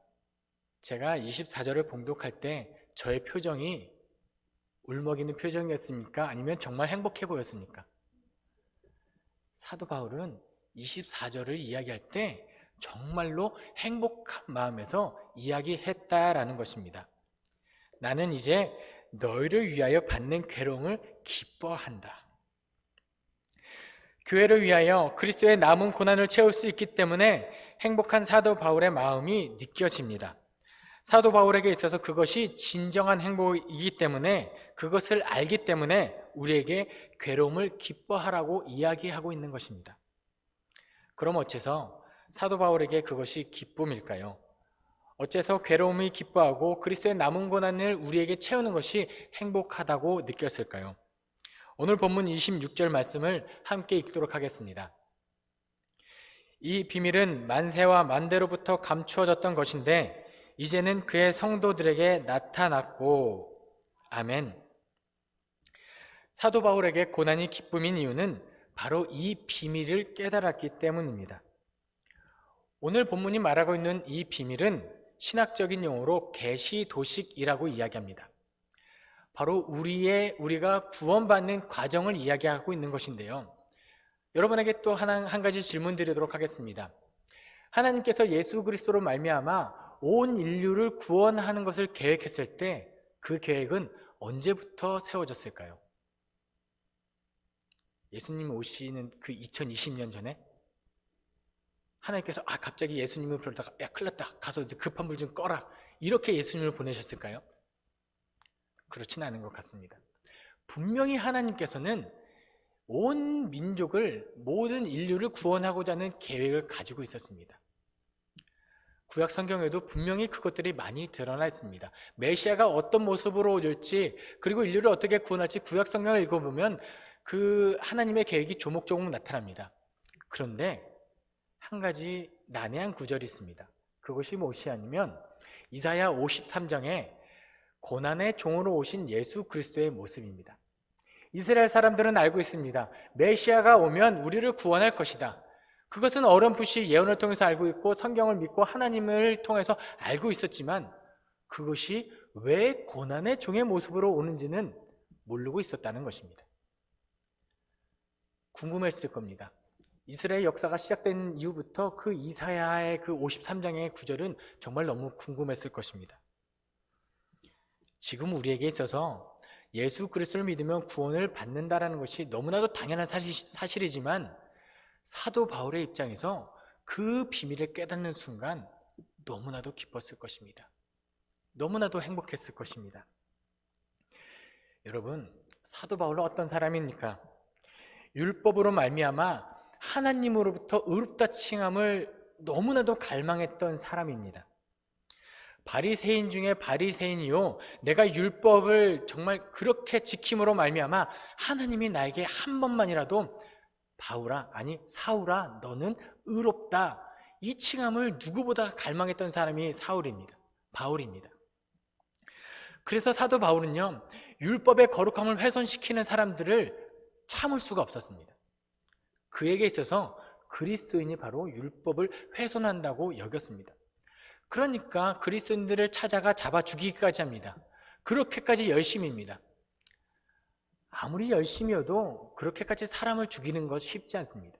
Speaker 3: 제가 24절을 봉독할 때 저의 표정이 울먹이는 표정이었습니까? 아니면 정말 행복해 보였습니까? 사도 바울은 24절을 이야기할 때 정말로 행복한 마음에서 이야기했다라는 것입니다. 나는 이제 너희를 위하여 받는 괴로움을 기뻐한다. 교회를 위하여 그리스도의 남은 고난을 채울 수 있기 때문에 행복한 사도 바울의 마음이 느껴집니다. 사도 바울에게 있어서 그것이 진정한 행복이기 때문에 그것을 알기 때문에 우리에게 괴로움을 기뻐하라고 이야기하고 있는 것입니다. 그럼 어째서 사도 바울에게 그것이 기쁨일까요? 어째서 괴로움이 기뻐하고 그리스도의 남은 고난을 우리에게 채우는 것이 행복하다고 느꼈을까요? 오늘 본문 26절 말씀을 함께 읽도록 하겠습니다. 이 비밀은 만세와 만대로부터 감추어졌던 것인데 이제는 그의 성도들에게 나타났고 아멘. 사도 바울에게 고난이 기쁨인 이유는 바로 이 비밀을 깨달았기 때문입니다. 오늘 본문이 말하고 있는 이 비밀은 신학적인 용어로 계시도식이라고 이야기합니다. 바로 우리가 구원받는 과정을 이야기하고 있는 것인데요. 여러분에게 또 한 가지 질문 드리도록 하겠습니다. 하나님께서 예수 그리스도로 말미암아 온 인류를 구원하는 것을 계획했을 때 그 계획은 언제부터 세워졌을까요? 예수님 오시는 그 2020년 전에 하나님께서 갑자기 예수님을 부르다가 야 큰일 났다 가서 이제 급한 불 좀 꺼라 이렇게 예수님을 보내셨을까요? 그렇진 않은 것 같습니다. 분명히 하나님께서는 온 민족을 모든 인류를 구원하고자 하는 계획을 가지고 있었습니다. 구약 성경에도 분명히 그것들이 많이 드러나 있습니다. 메시아가 어떤 모습으로 오실지 그리고 인류를 어떻게 구원할지 구약 성경을 읽어보면 그 하나님의 계획이 조목조목 나타납니다. 그런데 한 가지 난해한 구절이 있습니다. 그것이 무엇이 아니면 이사야 53장에 고난의 종으로 오신 예수 그리스도의 모습입니다. 이스라엘 사람들은 알고 있습니다. 메시아가 오면 우리를 구원할 것이다. 그것은 어렴풋이 예언을 통해서 알고 있고 성경을 믿고 하나님을 통해서 알고 있었지만 그것이 왜 고난의 종의 모습으로 오는지는 모르고 있었다는 것입니다. 궁금했을 겁니다. 이스라엘 역사가 시작된 이후부터 그 이사야의 그 53장의 구절은 정말 너무 궁금했을 것입니다. 지금 우리에게 있어서 예수 그리스도를 믿으면 구원을 받는다라는 것이 너무나도 당연한 사실이지만 사도 바울의 입장에서 그 비밀을 깨닫는 순간 너무나도 기뻤을 것입니다. 너무나도 행복했을 것입니다. 여러분, 사도 바울은 어떤 사람입니까? 율법으로 말미암아 하나님으로부터 의롭다 칭함을 너무나도 갈망했던 사람입니다. 바리새인 중에 바리새인이요 내가 율법을 정말 그렇게 지킴으로 말미암아 하나님이 나에게 한 번만이라도 사울아 너는 의롭다 이 칭함을 누구보다 갈망했던 사람이 바울입니다. 그래서 사도 바울은요 율법의 거룩함을 훼손시키는 사람들을 참을 수가 없었습니다. 그에게 있어서 그리스도인이 바로 율법을 훼손한다고 여겼습니다. 그러니까 그리스도인들을 찾아가 잡아 죽이기까지 합니다. 그렇게까지 열심입니다. 아무리 열심이어도 그렇게까지 사람을 죽이는 것 쉽지 않습니다.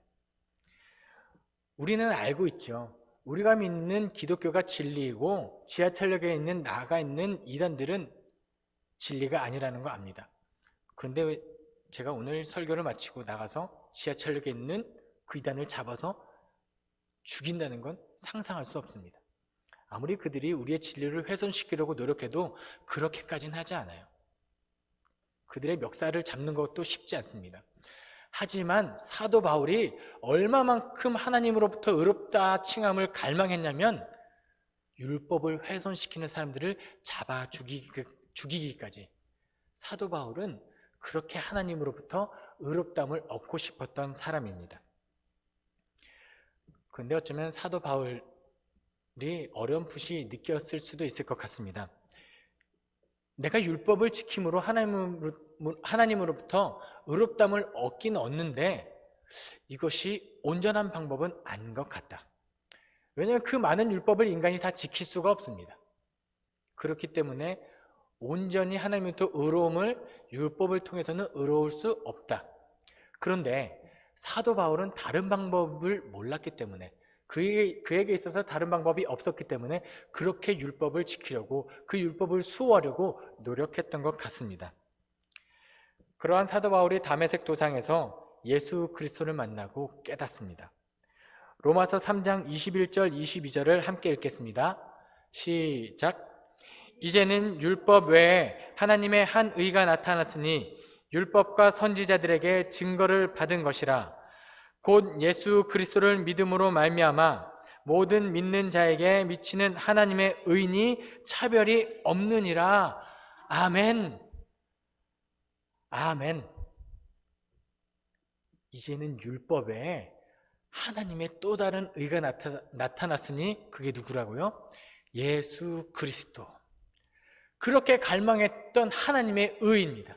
Speaker 3: 우리는 알고 있죠. 우리가 믿는 기독교가 진리이고 지하철역에 있는 나가 있는 이단들은 진리가 아니라는 거 압니다. 그런데 왜 제가 오늘 설교를 마치고 나가서 지하철역에 있는 그 이단을 잡아서 죽인다는 건 상상할 수 없습니다. 아무리 그들이 우리의 진리를 훼손시키려고 노력해도 그렇게까지는 하지 않아요. 그들의 멱살을 잡는 것도 쉽지 않습니다. 하지만 사도 바울이 얼마만큼 하나님으로부터 의롭다 칭함을 갈망했냐면 율법을 훼손시키는 사람들을 잡아 죽이기까지. 사도 바울은 그렇게 하나님으로부터 의롭다함을 얻고 싶었던 사람입니다. 그런데 어쩌면 사도 바울이 어렴풋이 느꼈을 수도 있을 것 같습니다. 내가 율법을 지킴으로 하나님으로부터 의롭다함을 얻긴 얻는데 이것이 온전한 방법은 아닌 것 같다. 왜냐하면 그 많은 율법을 인간이 다 지킬 수가 없습니다. 그렇기 때문에 온전히 하나님으로부터 의로움을 율법을 통해서는 의로울 수 없다. 그런데 사도 바울은 다른 방법을 몰랐기 때문에 그에게 있어서 다른 방법이 없었기 때문에 그렇게 율법을 지키려고 그 율법을 수호하려고 노력했던 것 같습니다. 그러한 사도 바울이 다메섹 도상에서 예수 그리스도를 만나고 깨닫습니다. 로마서 3장 21절 22절을 함께 읽겠습니다. 시작. 이제는 율법 외에 하나님의 한 의가 나타났으니 율법과 선지자들에게 증거를 받은 것이라. 곧 예수 그리스도를 믿음으로 말미암아 모든 믿는 자에게 미치는 하나님의 의니 차별이 없느니라. 아멘. 아멘. 이제는 율법에 하나님의 또 다른 의가 나타났으니 그게 누구라고요? 예수 그리스도. 그렇게 갈망했던 하나님의 의입니다.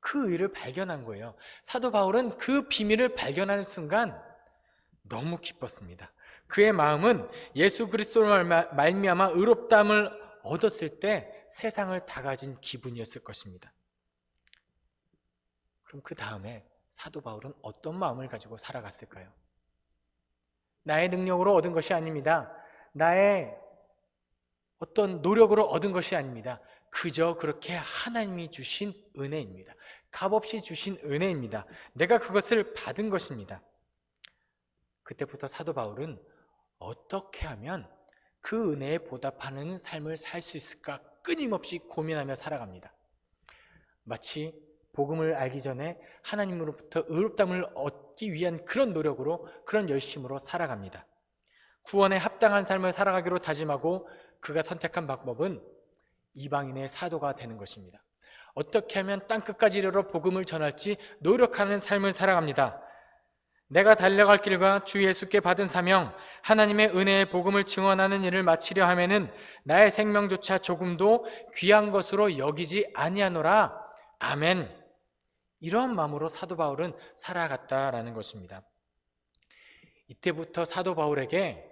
Speaker 3: 그 의를 발견한 거예요. 사도 바울은 그 비밀을 발견하는 순간 너무 기뻤습니다. 그의 마음은 예수 그리스도로 말미암아 의롭다함을 얻었을 때 세상을 다 가진 기분이었을 것입니다. 그럼 그 다음에 사도 바울은 어떤 마음을 가지고 살아갔을까요? 나의 능력으로 얻은 것이 아닙니다. 나의 어떤 노력으로 얻은 것이 아닙니다. 그저 그렇게 하나님이 주신 은혜입니다. 값없이 주신 은혜입니다. 내가 그것을 받은 것입니다. 그때부터 사도 바울은 어떻게 하면 그 은혜에 보답하는 삶을 살 수 있을까 끊임없이 고민하며 살아갑니다. 마치 복음을 알기 전에 하나님으로부터 의롭다함을 얻기 위한 그런 노력으로, 그런 열심으로 살아갑니다. 구원에 합당한 삶을 살아가기로 다짐하고 그가 선택한 방법은 이방인의 사도가 되는 것입니다. 어떻게 하면 땅끝까지 이르러 복음을 전할지 노력하는 삶을 살아갑니다. 내가 달려갈 길과 주 예수께 받은 사명, 하나님의 은혜의 복음을 증언하는 일을 마치려 하면은 나의 생명조차 조금도 귀한 것으로 여기지 아니하노라. 아멘. 이러한 마음으로 사도 바울은 살아갔다라는 것입니다. 이때부터 사도 바울에게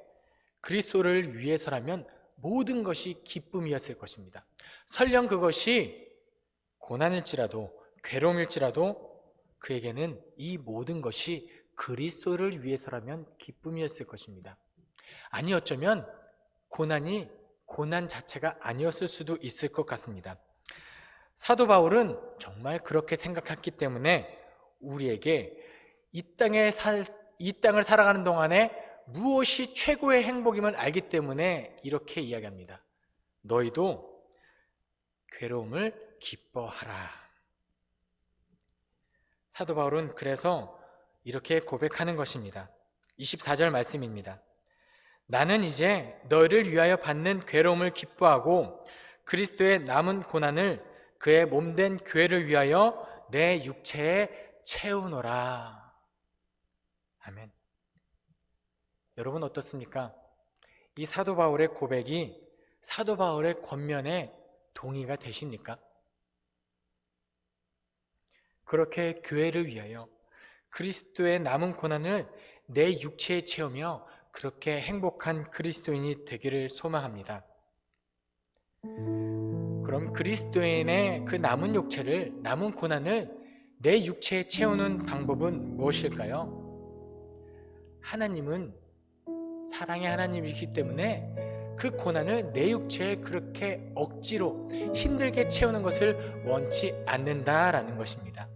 Speaker 3: 그리스도를 위해서라면 모든 것이 기쁨이었을 것입니다. 설령 그것이 고난일지라도 괴로움일지라도 그에게는 이 모든 것이 그리스도를 위해서라면 기쁨이었을 것입니다. 아니 어쩌면 고난이 고난 자체가 아니었을 수도 있을 것 같습니다. 사도 바울은 정말 그렇게 생각했기 때문에 우리에게 이 땅을 살아가는 동안에 무엇이 최고의 행복임을 알기 때문에 이렇게 이야기합니다. 너희도 괴로움을 기뻐하라. 사도 바울은 그래서 이렇게 고백하는 것입니다. 24절 말씀입니다. 나는 이제 너희를 위하여 받는 괴로움을 기뻐하고 그리스도의 남은 고난을 그의 몸된 교회를 위하여 내 육체에 채우노라. 아멘. 여러분 어떻습니까? 이 사도 바울의 고백이 사도 바울의 권면에 동의가 되십니까? 그렇게 교회를 위하여 그리스도의 남은 고난을 내 육체에 채우며 그렇게 행복한 그리스도인이 되기를 소망합니다. 그럼 그리스도인의 그 남은 육체를, 남은 고난을 내 육체에 채우는 방법은 무엇일까요? 하나님은 사랑의 하나님이기 때문에 그 고난을 내 육체에 그렇게 억지로 힘들게 채우는 것을 원치 않는다라는 것입니다.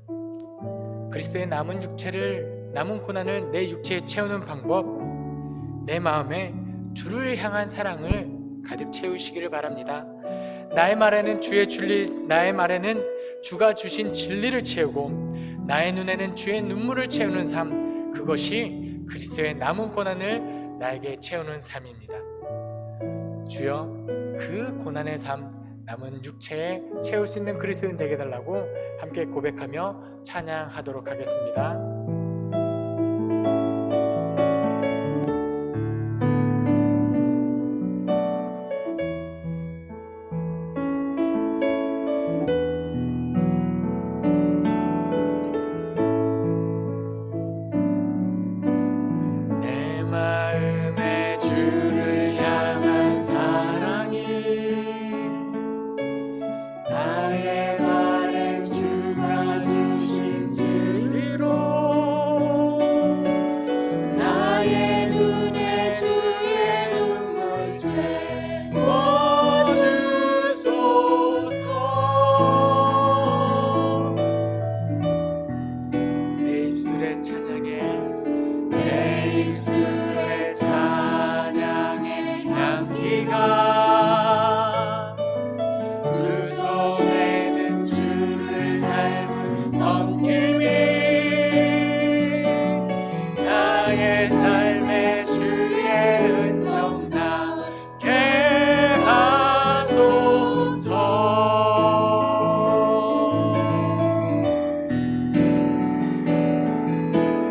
Speaker 3: 그리스도의 남은 고난을 내 육체에 채우는 방법, 내 마음에 주를 향한 사랑을 가득 채우시기를 바랍니다. 나의 말에는 주가 주신 진리를 채우고 나의 눈에는 주의 눈물을 채우는 삶, 그것이 그리스도의 남은 고난을 나에게 채우는 삶입니다. 주여, 그 고난의 삶, 남은 육체에 채울 수 있는 그리스도인 되게 달라고 함께 고백하며 찬양하도록 하겠습니다. 내 마음에 주를 향한 사랑이 나의 말에 주가 주신 진리로 나의 눈에 주의 눈물 채워주소서. 내 입술의 찬양의 향기가 그 손에는 주를 닮은 섬김이 나의 삶의 주의 은총 나게 하소서.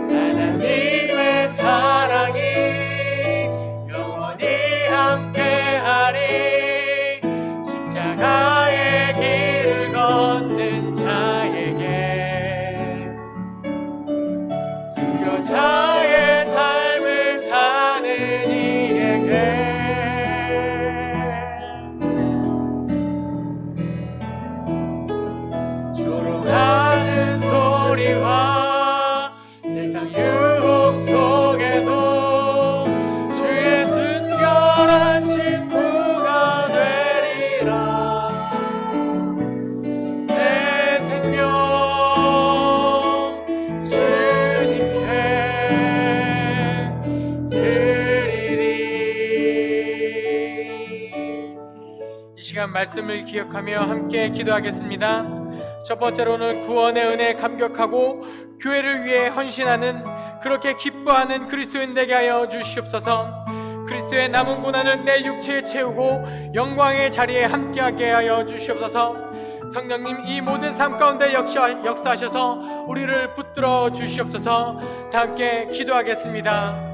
Speaker 3: 하나님의 사랑이 영원히 함께하리. 십자가의 길을 걷는 자에게 순교자의 삶을 사는 이에게 조롱하는 소리와 세상 유혹 속에도 주의 순결한 신부가 되리라. 내 생명 주님께 드리리. 이 시간 말씀을 기억하며 함께 기도하겠습니다. 첫 번째로는 구원의 은혜에 감격하고 교회를 위해 헌신하는, 그렇게 기뻐하는 그리스도인 되게 하여 주시옵소서. 그리스도의 남은 고난을 내 육체에 채우고 영광의 자리에 함께하게 하여 주시옵소서. 성령님, 이 모든 삶 가운데 역사하셔서 우리를 붙들어 주시옵소서. 다 함께 기도하겠습니다.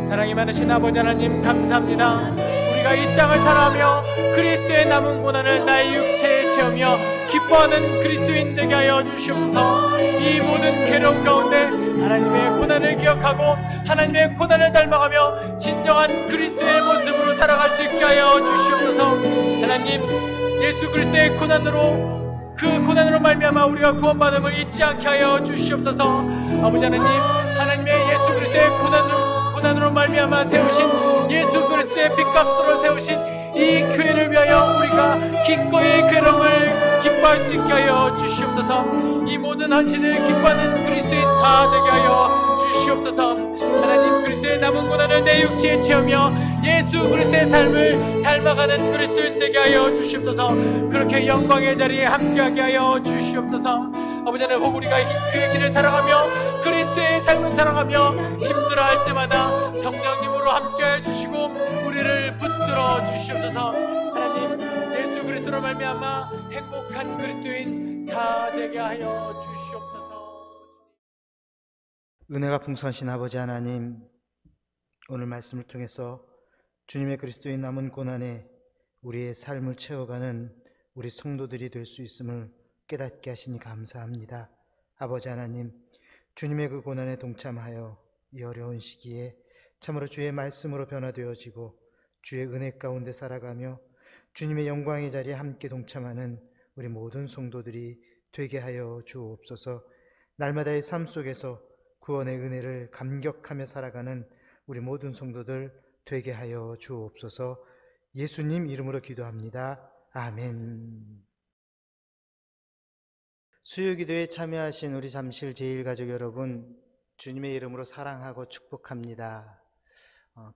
Speaker 3: 사랑이 많으신 아버지 하나님, 감사합니다. 우리가 이 땅을 살아가며 그리스도의 남은 고난을 나의 육체에 채우며 기뻐하는 그리스도인 되게 하여 주시옵소서. 이 모든 괴로움 가운데 하나님의 고난을 기억하고 하나님의 고난을 닮아가며 진정한 그리스도의 모습으로 살아갈 수 있게 하여 주시옵소서. 하나님, 예수 그리스도의 그 고난으로 말미암아 우리가 구원받음을 잊지 않게 하여 주시옵소서. 아버지 하나님, 하나님의 예수 그리스도의 고난으로 말미암아 세우신 예수 그리스도의 핏값으로 세우신 이 교회를 위하여 우리가 기꺼이 괴로움을 기뻐할 수 있게 하여 주시옵소서. 이 모든 헌신을 기뻐하는 그리스도인 다 되게 하여 주시옵소서. 하나님, 그리스도의 남은 고난을 내 육체에 채우며 예수 그리스도의 삶을 닮아가는 그리스도인 되게 하여 주시옵소서. 그렇게 영광의 자리에 함께하게 하여 주시옵소서. 아버지 하나님, 혹 우리가 그의 길을 살아가며 그리스도의 삶을 살아가며 힘들어할 때마다 성령님으로 함께해 주시고 우리를 붙들어 주시옵소서. 하나님, 예수 그리스도로 말미암아 행복한 그리스도인 다 되게 하여 주시옵소서.
Speaker 4: 은혜가 풍성하신 아버지 하나님, 오늘 말씀을 통해서 주님의 그리스도인 남은 고난에 우리의 삶을 채워가는 우리 성도들이 될 수 있음을 깨닫게 하시니 감사합니다. 아버지 하나님, 주님의 그 고난에 동참하여 이 어려운 시기에 참으로 주의 말씀으로 변화되어지고 주의 은혜 가운데 살아가며 주님의 영광의 자리에 함께 동참하는 우리 모든 성도들이 되게 하여 주옵소서. 날마다의 삶 속에서 구원의 은혜를 감격하며 살아가는 우리 모든 성도들 되게 하여 주옵소서. 예수님 이름으로 기도합니다. 아멘. 수요기도에 참여하신 우리 잠실 제일가족 여러분, 주님의 이름으로 사랑하고 축복합니다.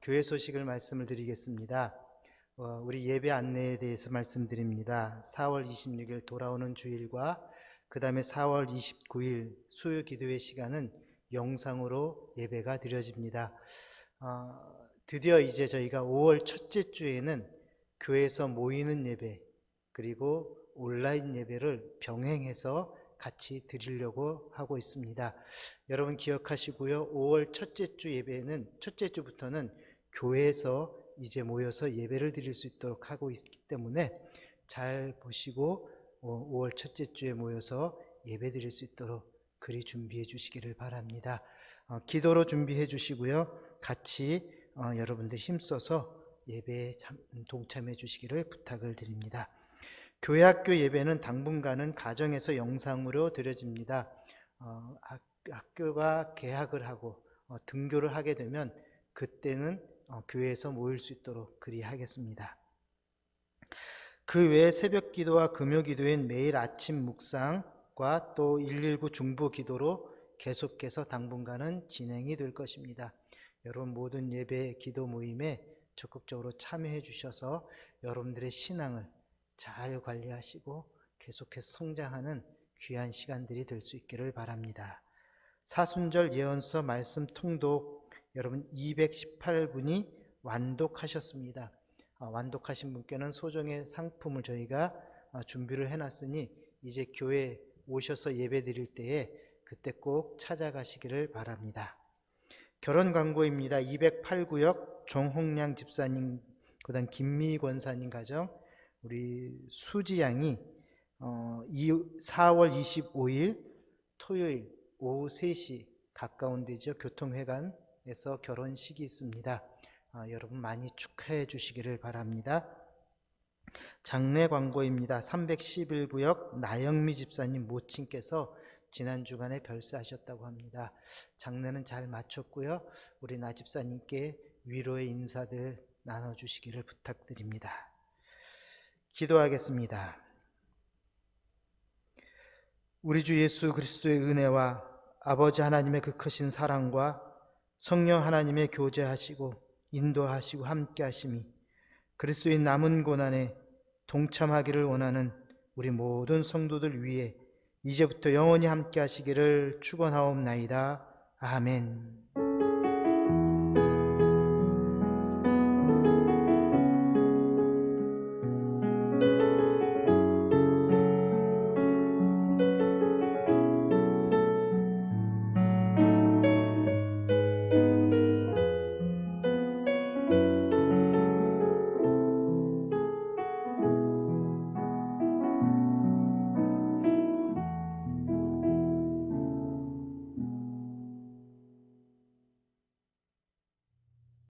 Speaker 4: 교회 소식을 말씀을 드리겠습니다. 우리 예배 안내에 대해서 말씀드립니다. 4월 26일 돌아오는 주일과 그 다음에 4월 29일 수요 기도회 시간은 영상으로 예배가 드려집니다. 드디어 이제 저희가 5월 첫째 주에는 교회에서 모이는 예배 그리고 온라인 예배를 병행해서 같이 드리려고 하고 있습니다. 여러분 기억하시고요. 5월 첫째 주 예배는 첫째 주부터는 교회에서 이제 모여서 예배를 드릴 수 있도록 하고 있기 때문에 잘 보시고 5월 첫째 주에 모여서 예배 드릴 수 있도록 그리 준비해 주시기를 바랍니다. 기도로 준비해 주시고요. 같이 여러분들 힘써서 예배에 동참해 주시기를 부탁을 드립니다. 교회학교 예배는 당분간은 가정에서 영상으로 드려집니다. 학교가 개학을 하고 등교를 하게 되면 그때는 교회에서 모일 수 있도록 그리하겠습니다. 그 외에 새벽 기도와 금요 기도엔 매일 아침 묵상과 또 119 중보 기도로 계속해서 당분간은 진행이 될 것입니다. 여러분 모든 예배 기도 모임에 적극적으로 참여해 주셔서 여러분들의 신앙을 잘 관리하시고 계속해서 성장하는 귀한 시간들이 될 수 있기를 바랍니다. 사순절 예언서 말씀 통독 여러분 218분이 완독하셨습니다. 완독하신 분께는 소정의 상품을 저희가 준비를 해놨으니 이제 교회 오셔서 예배 드릴 때에 그때 꼭 찾아가시기를 바랍니다. 결혼 광고입니다. 208구역 정홍량 집사님, 그 다음 김미 권사님 가정 우리 수지 양이 4월 25일 토요일 오후 3시 가까운 데죠. 교통회관에서 결혼식이 있습니다. 여러분 많이 축하해 주시기를 바랍니다. 장례 광고입니다. 311구역 나영미 집사님 모친께서 지난 주간에 별세하셨다고 합니다. 장례는 잘 마쳤고요. 우리 나 집사님께 위로의 인사들 나눠주시기를 부탁드립니다. 기도하겠습니다. 우리 주 예수 그리스도의 은혜와 아버지 하나님의 그 크신 사랑과 성령 하나님의 교제하시고 인도하시고 함께하심이 그리스도의 남은 고난에 동참하기를 원하는 우리 모든 성도들 위해 이제부터 영원히 함께하시기를 축원하옵나이다. 아멘.